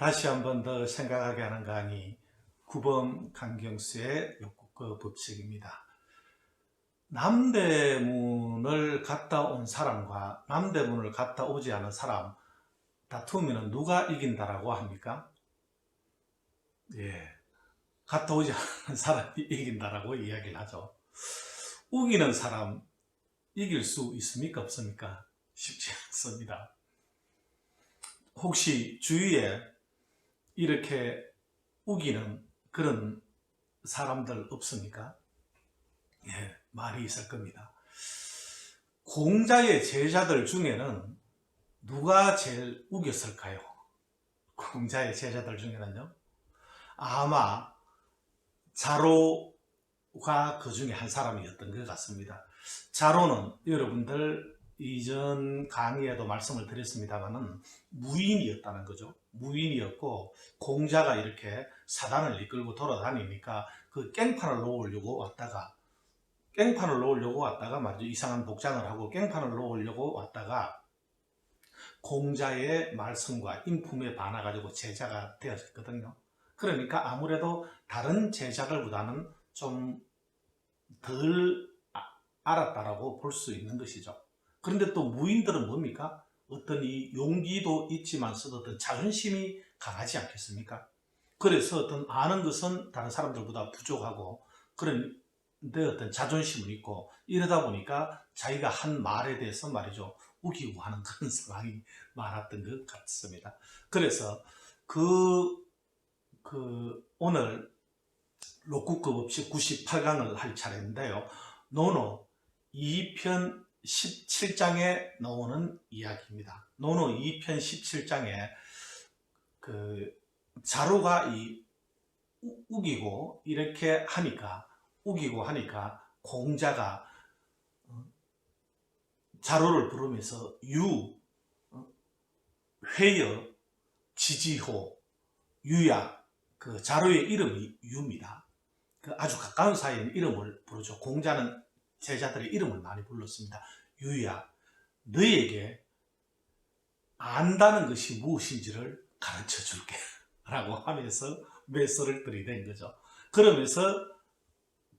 다시 한 번 더 생각하게 하는 강의 9번 강경수의 욕구법 법칙입니다. 남대문을 갔다 온 사람과 남대문을 갔다 오지 않은 사람 다투면 누가 이긴다라고 합니까? 갔다 오지 않은 사람이 이긴다라고 이야기를 하죠. 우기는 사람 이길 수 있습니까? 없습니까? 쉽지 않습니다. 혹시 주위에 이렇게 우기는 그런 사람들 없습니까? 많이 있을 겁니다. 공자의 제자들 중에는 누가 제일 우겼을까요? 공자의 제자들 중에는요, 아마 자로가 그 중에 한 사람이었던 것 같습니다. 자로는 여러분들 이전 강의에도 말씀을 드렸습니다만은 무인이었다는 거죠. 무인이었고 공자가 이렇게 사단을 이끌고 돌아다니니까 그 깽판을 놓으려고 왔다가 말이죠. 이상한 복장을 하고 깽판을 놓으려고 왔다가 공자의 말씀과 인품에 반해가지고 제자가 되었거든요. 그러니까 아무래도 다른 제자들보다는 좀 덜 알았다라고 볼 수 있는 것이죠. 그런데 또 무인들은 뭡니까? 어떤 이 용기도 있지만서도 어떤 자존심이 강하지 않겠습니까? 그래서 어떤 아는 것은 다른 사람들보다 부족하고 그런데 어떤 자존심은 있고 이러다 보니까 자기가 한 말에 대해서 말이죠. 우기고 하는 그런 상황이 많았던 것 같습니다. 그래서 오늘 록구급 없이 98강을 할 차례인데요. 노노 2편 17장에 나오는 이야기입니다. 노노 2편 17장에 자로가 우기고 하니까 공자가 자로를 부르면서 회여, 지지호, 유야, 그 자로의 이름이 유입니다. 아주 가까운 사이에 있는 이름을 부르죠. 공자는 제자들의 이름을 많이 불렀습니다. 유야, 너에게 안다는 것이 무엇인지를 가르쳐 줄게 라고 하면서 메소를 들이댄 거죠. 그러면서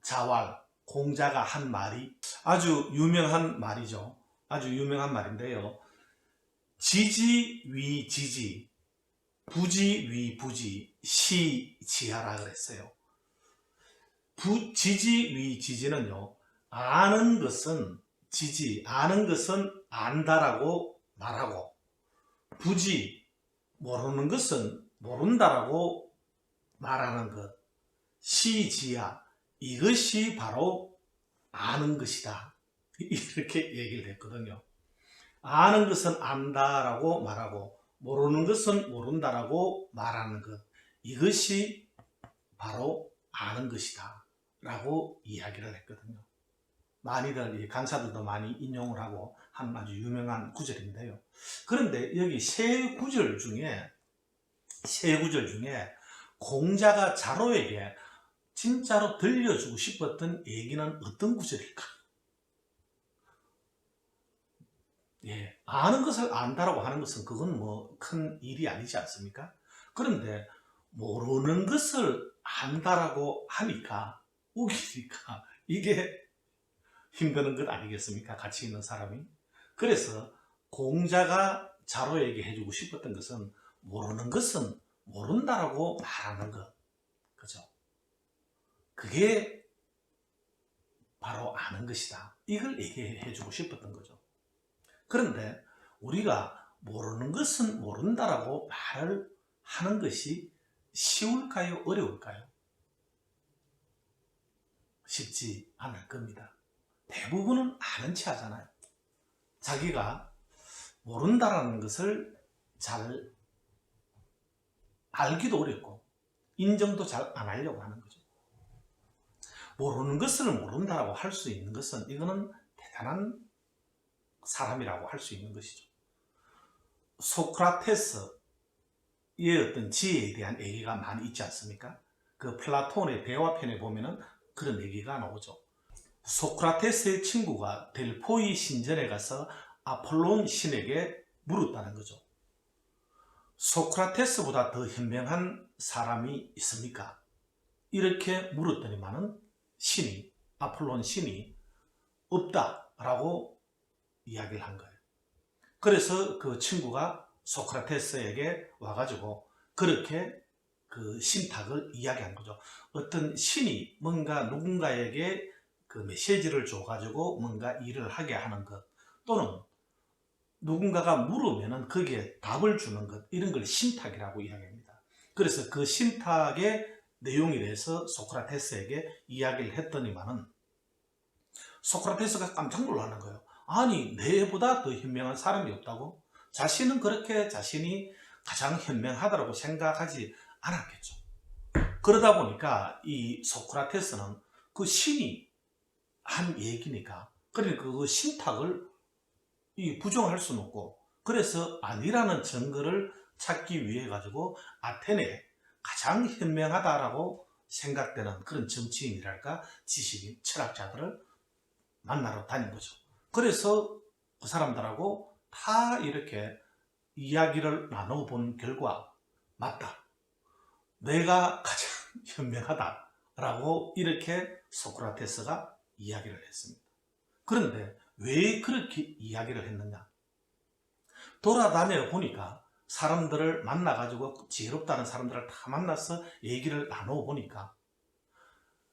자왈, 공자가 한 말이 아주 유명한 말이죠. 아주 유명한 말인데요. 지지 위 지지, 부지 위 부지, 시 지하라 그랬어요. 지지 위 지지는요, 아는 것은 안다라고 말하고, 부지, 모르는 것은 모른다라고 말하는 것, 시지야, 이것이 바로 아는 것이다. 이렇게 얘기를 했거든요. 아는 것은 안다라고 말하고, 모르는 것은 모른다라고 말하는 것, 이것이 바로 아는 것이다 라고 이야기를 했거든요. 많이들 강사들도 많이 인용을 하고 한 아주 유명한 구절인데요. 그런데 여기 세 구절 중에 공자가 자로에게 진짜로 들려주고 싶었던 얘기는 어떤 구절일까? 아는 것을 안다라고 하는 것은 그건 뭐 큰 일이 아니지 않습니까? 그런데 모르는 것을 안다라고 하니까 우기니까 이게 힘드는 것 아니겠습니까? 같이 있는 사람이. 그래서 공자가 자로에게 해주고 싶었던 것은 모르는 것은 모른다라고 말하는 것. 그죠? 그게 바로 아는 것이다. 이걸 얘기해주고 싶었던 거죠. 그런데 우리가 모르는 것은 모른다라고 말을 하는 것이 쉬울까요? 어려울까요? 쉽지 않을 겁니다. 대부분은 아는 체 하잖아요. 자기가 모른다라는 것을 잘 알기도 어렵고 인정도 잘 안 하려고 하는 거죠. 모르는 것을 모른다라고 할 수 있는 것은 이거는 대단한 사람이라고 할 수 있는 것이죠. 소크라테스의 어떤 지혜에 대한 얘기가 많이 있지 않습니까? 그 플라톤의 대화편에 보면은 그런 얘기가 나오죠. 소크라테스의 친구가 델포이 신전에 가서 아폴론 신에게 물었다는 거죠. 소크라테스보다 더 현명한 사람이 있습니까? 이렇게 물었더니만은 아폴론 신이 없다라고 이야기를 한 거예요. 그래서 그 친구가 소크라테스에게 와가지고 그렇게 그 신탁을 이야기한 거죠. 어떤 신이 뭔가 누군가에게 그 메시지를 줘가지고 뭔가 일을 하게 하는 것, 또는 누군가가 물으면은 거기에 답을 주는 것, 이런 걸 신탁이라고 이야기합니다. 그래서 그 신탁의 내용에 대해서 소크라테스에게 이야기를 했더니만은 소크라테스가 깜짝 놀라는 거예요. 아니, 내보다 더 현명한 사람이 없다고? 자신은 그렇게 자신이 가장 현명하다고 생각하지 않았겠죠. 그러다 보니까 이 소크라테스는 그 신이 한 얘기니까, 그러니까 그 신탁을 부정할 수는 없고, 그래서 아니라는 증거를 찾기 위해 가지고 아테네에 가장 현명하다라고 생각되는 그런 정치인이랄까 지식인, 철학자들을 만나러 다닌 거죠. 그래서 그 사람들하고 다 이렇게 이야기를 나눠본 결과, 맞다, 내가 가장 현명하다라고 이렇게 소크라테스가 이야기를 했습니다. 그런데 왜 그렇게 이야기를 했느냐? 돌아다녀 보니까 사람들을 만나가지고 지혜롭다는 사람들을 다 만나서 얘기를 나눠보니까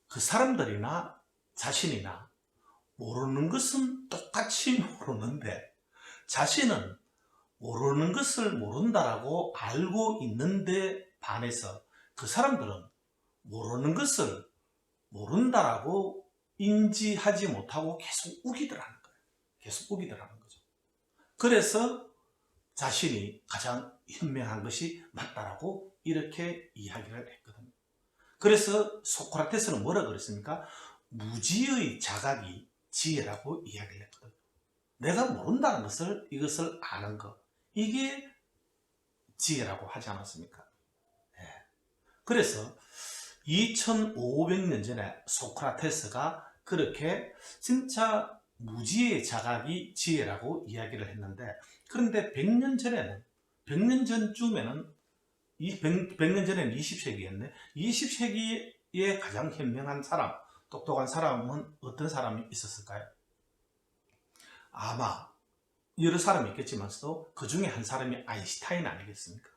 그 사람들이나 자신이나 모르는 것은 똑같이 모르는데 자신은 모르는 것을 모른다라고 알고 있는데 반해서 그 사람들은 모르는 것을 모른다라고 인지하지 못하고 계속 우기더라는 거예요. 계속 우기더라는 거죠. 그래서 자신이 가장 현명한 것이 맞다라고 이렇게 이야기를 했거든요. 그래서 소크라테스는 뭐라 그랬습니까? 무지의 자각이 지혜라고 이야기를 했거든요. 내가 모른다는 것을, 이것을 아는 것, 이게 지혜라고 하지 않았습니까? 네. 그래서 2500년 전에 소크라테스가 그렇게 진짜 무지의 자각이 지혜라고 이야기를 했는데, 그런데 100년 전에는, 100년 전쯤에는, 100년 전에는 20세기였네. 20세기에 가장 현명한 사람, 똑똑한 사람은 어떤 사람이 있었을까요? 아마 여러 사람이 있겠지만서도 그 중에 한 사람이 아인슈타인 아니겠습니까?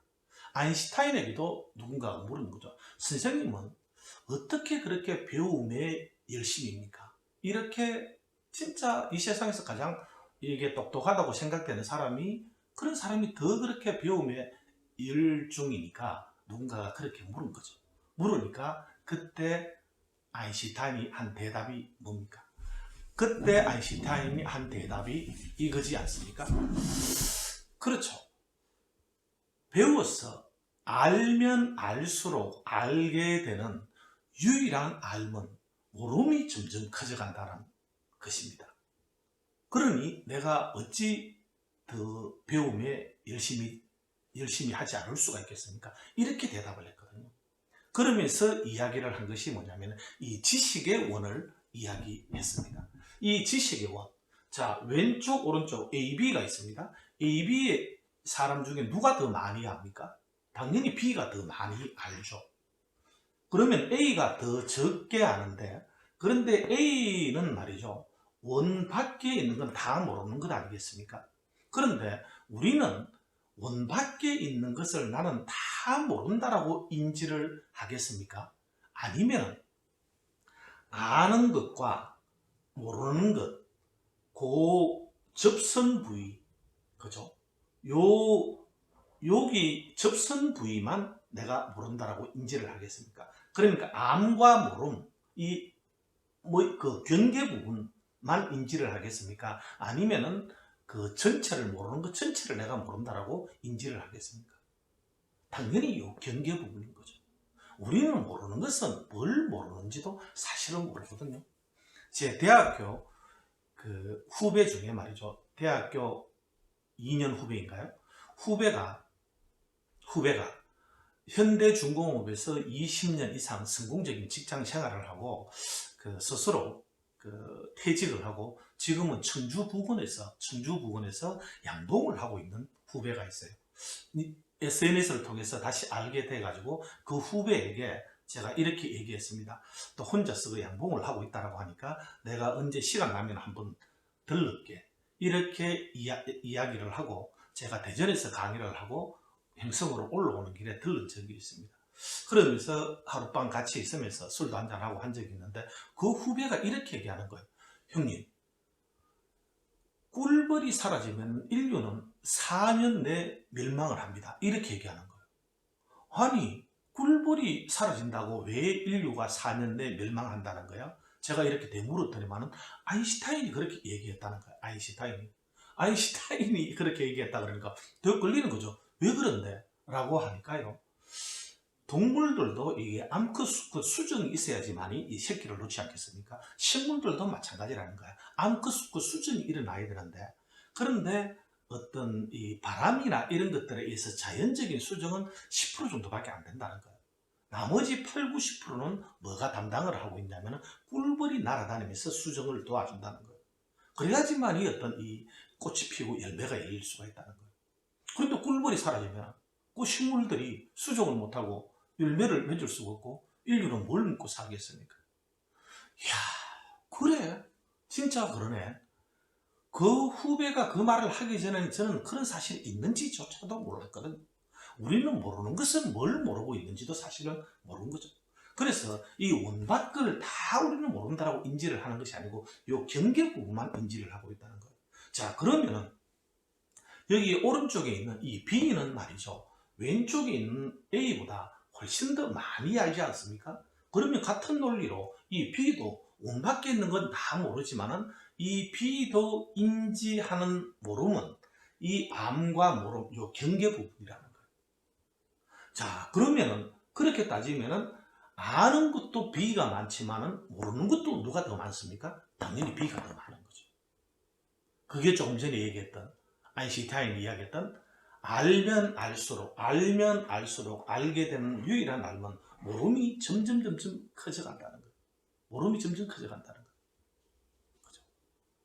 아인슈타인에게도 누군가가 물은 거죠. 선생님은 어떻게 그렇게 배움에 열심입니까? 이렇게 진짜 이 세상에서 가장 이게 똑똑하다고 생각되는 사람이, 그런 사람이 더 그렇게 배움에 열중이니까 누군가가 그렇게 물은 거죠. 물으니까 그때 아인슈타인이 한 대답이 뭡니까? 그때 아인슈타인이 한 대답이 이거지 않습니까? 그렇죠. 배워서 알면 알수록 알게 되는 유일한 알문, 모름이 점점 커져간다는 것입니다. 그러니 내가 어찌 더 배움에 열심히 하지 않을 수가 있겠습니까? 이렇게 대답을 했거든요. 그러면서 이야기를 한 것이 뭐냐면 이 지식의 원을 이야기했습니다. 이 지식의 원, 자, 왼쪽 오른쪽 AB가 있습니다. AB의 사람 중에 누가 더 많이 압니까? 당연히 B가 더 많이 알죠. 그러면 A가 더 적게 아는데, 그런데 A는 말이죠, 원 밖에 있는 건 다 모르는 것 아니겠습니까? 그런데 우리는 원 밖에 있는 것을 나는 다 모른다라고 인지를 하겠습니까? 아니면 아는 것과 모르는 것, 그 접선 부위, 그죠? 여기 접선 부위만 내가 모른다라고 인지를 하겠습니까? 그러니까 암과 모름, 그 경계 부분만 인지를 하겠습니까? 아니면은 그 전체를 모르는 것 전체를 내가 모른다라고 인지를 하겠습니까? 당연히 이 경계 부분인 거죠. 우리는 모르는 것은 뭘 모르는지도 사실은 모르거든요. 제 대학교 그 후배 중에 말이죠. 대학교 2년 후배인가요? 후배가 현대중공업에서 20년 이상 성공적인 직장 생활을 하고 그 스스로 그 퇴직을 하고 지금은 청주 부근에서 양봉을 하고 있는 후배가 있어요. SNS를 통해서 다시 알게 돼가지고 그 후배에게 제가 이렇게 얘기했습니다. 또 혼자서 그 양봉을 하고 있다고 하니까 내가 언제 시간 나면 한번 들를게. 이렇게 이야기를 하고 제가 대전에서 강의를 하고 행성으로 올라오는 길에 들른 적이 있습니다. 그러면서 하룻밤 같이 있으면서 술도 한잔하고 한 적이 있는데 그 후배가 이렇게 얘기하는 거예요. 형님, 꿀벌이 사라지면 인류는 4년 내 멸망을 합니다. 이렇게 얘기하는 거예요. 아니, 꿀벌이 사라진다고 왜 인류가 4년 내 멸망한다는 거야? 제가 이렇게 되물었더니만은 아인슈타인이 그렇게 얘기했다는 거예요. 아인슈타인이 그렇게 얘기했다 그러니까 더 끌리는 거죠. 왜 그런데? 라고 하니까요. 동물들도 이게 암컷 수정이 있어야지만이 이 새끼를 놓지 않겠습니까? 식물들도 마찬가지라는 거야. 암컷 수정이 일어나야 되는데, 그런데 어떤 이 바람이나 이런 것들에 의해서 자연적인 수정은 10% 정도밖에 안 된다는 거예요. 나머지 8, 90%는 뭐가 담당을 하고 있냐면 꿀벌이 날아다니면서 수정을 도와준다는 거예요. 그래야지만이 어떤 이 꽃이 피고 열매가 열릴 수가 있다는 거예요. 그런데 꿀벌이 사라지면 그 식물들이 수정을 못하고 열매를 맺을 수가 없고 인류는 뭘 먹고 살겠습니까? 이야, 그래, 진짜 그러네. 그 후배가 그 말을 하기 전에는 저는 그런 사실이 있는지조차도 몰랐거든요. 우리는 모르는 것은 뭘 모르고 있는지도 사실은 모르는 거죠. 그래서 이 원밖을 다 우리는 모른다라고 인지를 하는 것이 아니고 요 경계 부분만 인지를 하고 있다는 거예요. 자, 그러면은 여기 오른쪽에 있는 이 B는 말이죠. 왼쪽에 있는 A보다 훨씬 더 많이 알지 않습니까? 그러면 같은 논리로 이 B도 원 밖에 있는 건 다 모르지만은 이 B도 인지하는 모름은 이 암과 모름, 요 경계 부분이라는 거예요. 자, 그러면은 그렇게 따지면은 아는 것도 B가 많지만은 모르는 것도 누가 더 많습니까? 당연히 B가 더 많은 거죠. 그게 조금 전에 얘기했던 아인슈타인이 이야기했던 알면 알수록 알게 되는 유일한 알면 모름이 점점 커져간다는 거예요. 모름이 점점 커져간다는 거예요. 그죠?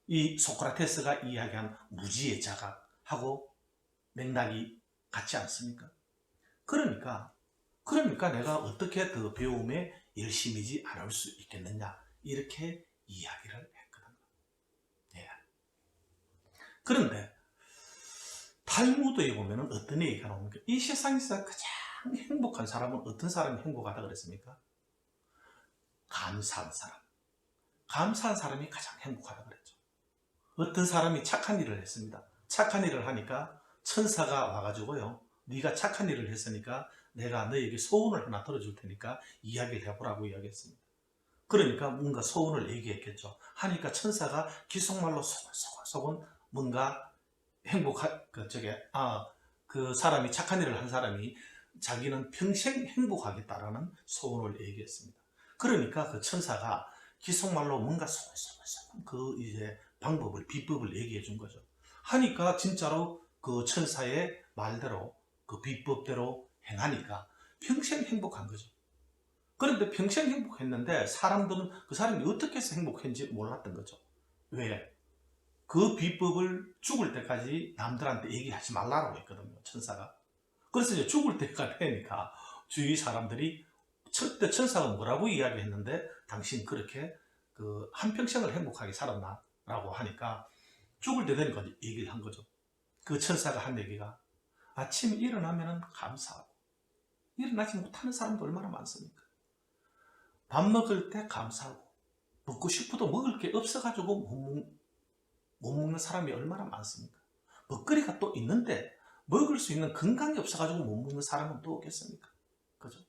이 소크라테스가 이야기한 무지의 자각하고 맥락이 같지 않습니까? 그러니까 내가 어떻게 더 배움에 열심히지 않을 수 있겠느냐 이렇게 이야기를 했거든요. 예. 그런데 탈무드에 보면 어떤 얘기가 나옵니까? 이 세상에서 가장 행복한 사람은 어떤 사람이 행복하다 그랬습니까? 감사한 사람. 감사한 사람이 가장 행복하다 그랬죠. 어떤 사람이 착한 일을 했습니다. 착한 일을 하니까 천사가 와가지고요. 네가 착한 일을 했으니까 내가 너에게 소원을 하나 들어줄 테니까 이야기를 해보라고 이야기했습니다. 그러니까 뭔가 소원을 얘기했겠죠. 하니까 천사가 기속말로 소곤소곤 뭔가 그 사람이 착한 일을 한 사람이 자기는 평생 행복하겠다라는 소원을 얘기했습니다. 그러니까 그 천사가 기속말로 뭔가 소곤소곤 그 이제 비법을 얘기해 준 거죠. 하니까 진짜로 그 천사의 말대로 그 비법대로 행하니까 평생 행복한 거죠. 그런데 평생 행복했는데 사람들은 그 사람이 어떻게 해서 행복했는지 몰랐던 거죠. 왜? 그 비법을 죽을 때까지 남들한테 얘기하지 말라고 했거든요, 천사가. 그래서 이제 죽을 때가 되니까 주위 사람들이 그때 천사가 뭐라고 이야기했는데 당신 그렇게 그 한평생을 행복하게 살았나? 라고 하니까 죽을 때 되니까 얘기를 한 거죠. 그 천사가 한 얘기가 아침에 일어나면 감사하고 일어나지 못하는 사람도 얼마나 많습니까? 밥 먹을 때 감사하고 먹고 싶어도 먹을 게 없어가지고 못 먹는 사람이 얼마나 많습니까? 먹거리가 또 있는데 먹을 수 있는 건강이 없어가지고 못 먹는 사람은 또 없겠습니까? 그죠?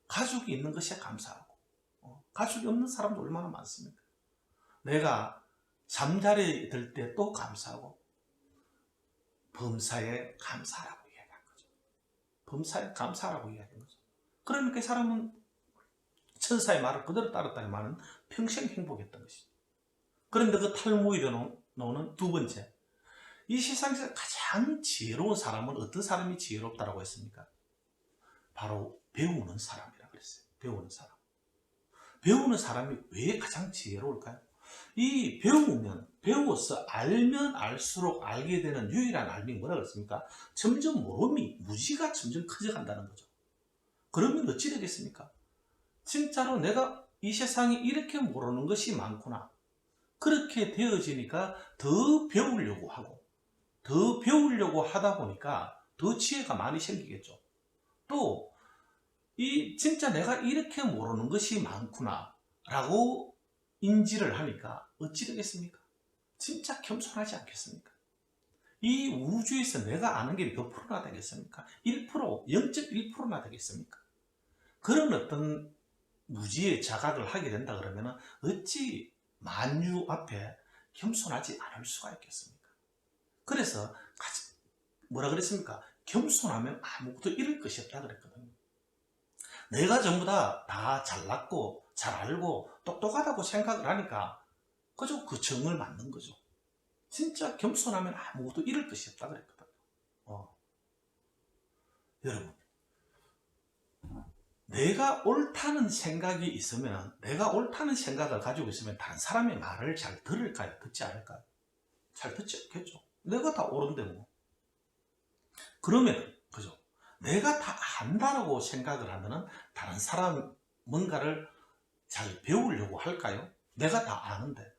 가족이 있는 것에 감사하고 가족이 없는 사람도 얼마나 많습니까? 내가 잠자리에 들 때 또 감사하고 범사에 감사라고 이야기한 거죠. 범사에 감사라고 이야기한 거죠. 그러니까 이 사람은 천사의 말을 그대로 따랐다는 말은 평생 행복했던 것이죠. 그런데 그 탈무드에 나오는 두 번째, 이 세상에서 가장 지혜로운 사람은 어떤 사람이 지혜롭다고 했습니까? 바로 배우는 사람이라고 그랬어요. 배우는 사람. 배우는 사람이 왜 가장 지혜로울까요? 이 배워서 알면 알수록 알게 되는 유일한 알미 뭐라 그랬습니까? 점점 모름이, 무지가 점점 커져간다는 거죠. 그러면 어찌 되겠습니까? 진짜로 내가 이 세상에 이렇게 모르는 것이 많구나. 그렇게 되어지니까 더 배우려고 하고, 더 배우려고 하다 보니까 더 지혜가 많이 생기겠죠. 또, 진짜 내가 이렇게 모르는 것이 많구나 라고 인지를 하니까 어찌 되겠습니까? 진짜 겸손하지 않겠습니까? 이 우주에서 내가 아는 게 몇 프로나 되겠습니까? 1%, 0.1%나 되겠습니까? 그런 어떤 무지의 자각을 하게 된다 그러면 어찌 만유 앞에 겸손하지 않을 수가 있겠습니까? 그래서 뭐라 그랬습니까? 겸손하면 아무것도 잃을 것이 없다 그랬거든요. 내가 전부 다 잘났고 잘 알고 똑똑하다고 생각을 하니까 그저 그 정을 맞는 거죠. 진짜 겸손하면 아무것도 잃을 것이 없다 그랬거든요. 여러분, 내가 옳다는 생각이 있으면, 내가 옳다는 생각을 가지고 있으면 다른 사람의 말을 잘 들을까요? 듣지 않을까요? 잘 듣지 않겠죠. 내가 다 옳은데 뭐. 그러면 그죠? 내가 다 안다라고 생각을 하면은 다른 사람 뭔가를 잘 배우려고 할까요? 내가 다 아는데.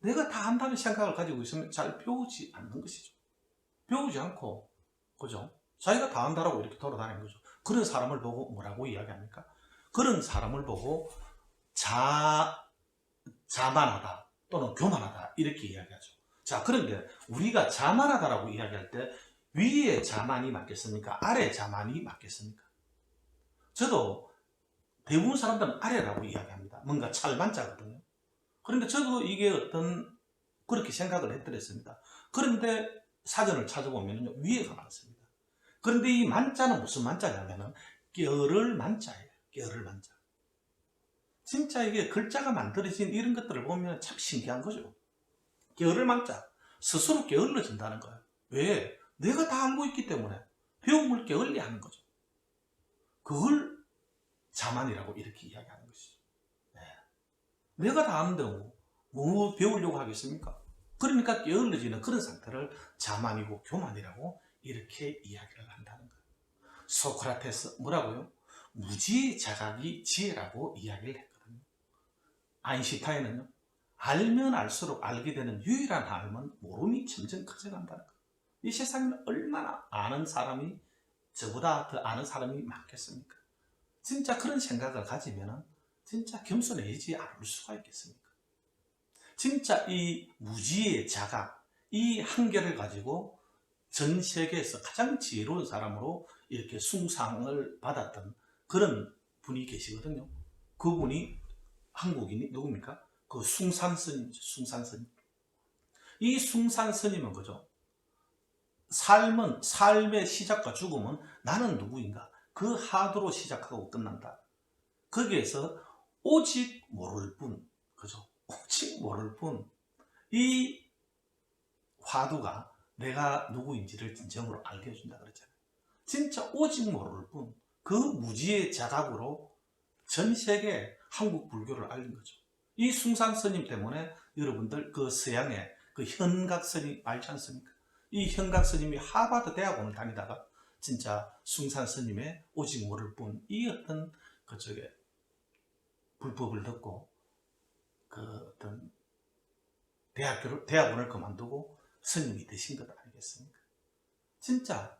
내가 다 안다는 생각을 가지고 있으면 잘 배우지 않는 것이죠. 배우지 않고, 그죠? 자기가 다 안다라고 이렇게 돌아다니는 거죠. 그런 사람을 보고 뭐라고 이야기합니까? 그런 사람을 보고 자만하다 또는 교만하다 이렇게 이야기하죠. 자, 그런데 우리가 자만하다라고 이야기할 때 위에 자만이 맞겠습니까? 아래 자만이 맞겠습니까? 저도 대부분 사람들은 아래라고 이야기합니다. 뭔가 찰만자거든요. 그런데 저도 이게 그렇게 생각을 했더랬습니다. 그런데 사전을 찾아보면 위에가 많습니다. 그런데 이 만자는 무슨 만자냐면은 껴를 만자예요. 껴를 만자. 진짜 이게 글자가 만들어진 이런 것들을 보면 참 신기한 거죠. 껴를 만자. 스스로 게을러진다는 거예요. 왜? 내가 다 알고 있기 때문에 배움을 게을리 하는 거죠. 그걸 자만이라고 이렇게 이야기하는 것이죠. 네. 내가 다 아는데 뭐 배우려고 하겠습니까? 그러니까 게을러지는 그런 상태를 자만이고 교만이라고 이렇게 이야기를 한다는 거예요. 소크라테스 뭐라고요? 무지의 자각이 지혜라고 이야기를 했거든요. 아인슈타인은요, 알면 알수록 알게 되는 유일한 삶은 모름이 점점 커져간다는 거예요. 이 세상에는 얼마나 아는 사람이 저보다 더 아는 사람이 많겠습니까? 진짜 그런 생각을 가지면 진짜 겸손해지지 않을 수가 있겠습니까? 진짜 이 무지의 자각, 이 한계를 가지고 전 세계에서 가장 지혜로운 사람으로 이렇게 숭상을 받았던 그런 분이 계시거든요. 그분이 한국인이 누굽니까? 그 숭산스님이죠. 숭산스님. 이 숭산스님은 그죠? 삶의 시작과 죽음은 나는 누구인가? 그 하도로 시작하고 끝난다. 거기에서 오직 모를 뿐, 그죠? 오직 모를 뿐, 이 화두가 내가 누구인지를 진정으로 알게 해준다 그랬잖아요. 진짜 오직 모를 뿐, 그 무지의 자각으로 전 세계 한국 불교를 알린 거죠. 이 숭산 스님 때문에 여러분들 그 서양의 그 현각 스님 알지 않습니까? 이 현각 스님이 하버드 대학원을 다니다가 진짜 숭산 스님의 오직 모를 뿐, 이 어떤 그쪽에 불법을 듣고 그 어떤 대학원을 그만두고 스님이 되신 것 아니겠습니까? 진짜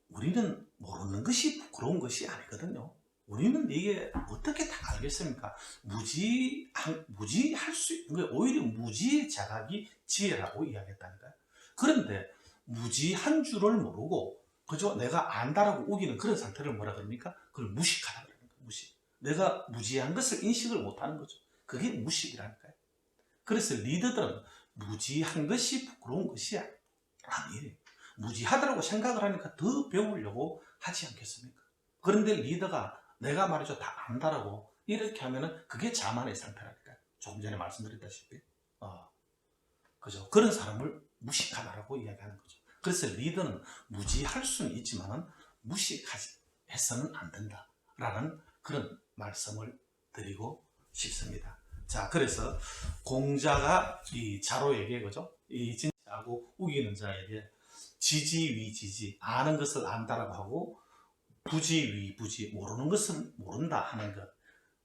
우리는 모르는 것이 부끄러운 것이 아니거든요. 우리는 이게 어떻게 다 알겠습니까? 무지할 수 있는 거예요. 오히려 무지의 자각이 지혜라고 이야기했다니까요. 그런데 무지한 줄을 모르고 그저 내가 안다라고 우기는 그런 상태를 뭐라 그럽니까? 그걸 무식하다 그러는 거예요. 무식. 내가 무지한 것을 인식을 못하는 거죠. 그게 무식이라니까요. 그래서 리더들은 무지한 것이 부끄러운 것이 아니에요. 무지하다라고 생각을 하니까 더 배우려고 하지 않겠습니까? 그런데 리더가 내가 말이죠 다 안다라고 이렇게 하면은 그게 자만의 상태라니까요. 조금 전에 말씀드렸다시피 그죠? 그런 사람을 무식하다라고 이야기하는 거죠. 그래서 리더는 무지할 수는 있지만은 무식해서는 안 된다라는 그런 말씀을 드리고 싶습니다. 자, 그래서 공자가 이 자로에게, 그죠? 이 진짜하고 우기는 자에게 지지위지지, 아는 것을 안다라고 하고, 부지위부지, 모르는 것은 모른다 하는 것,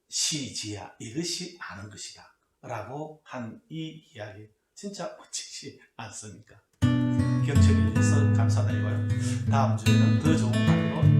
시지야, 이것이 아는 것이다 라고 한 이 이야기 진짜 멋지지 않습니까? 경청해 주셔서 감사드리고요. 다음 주에는 더 좋은 강의로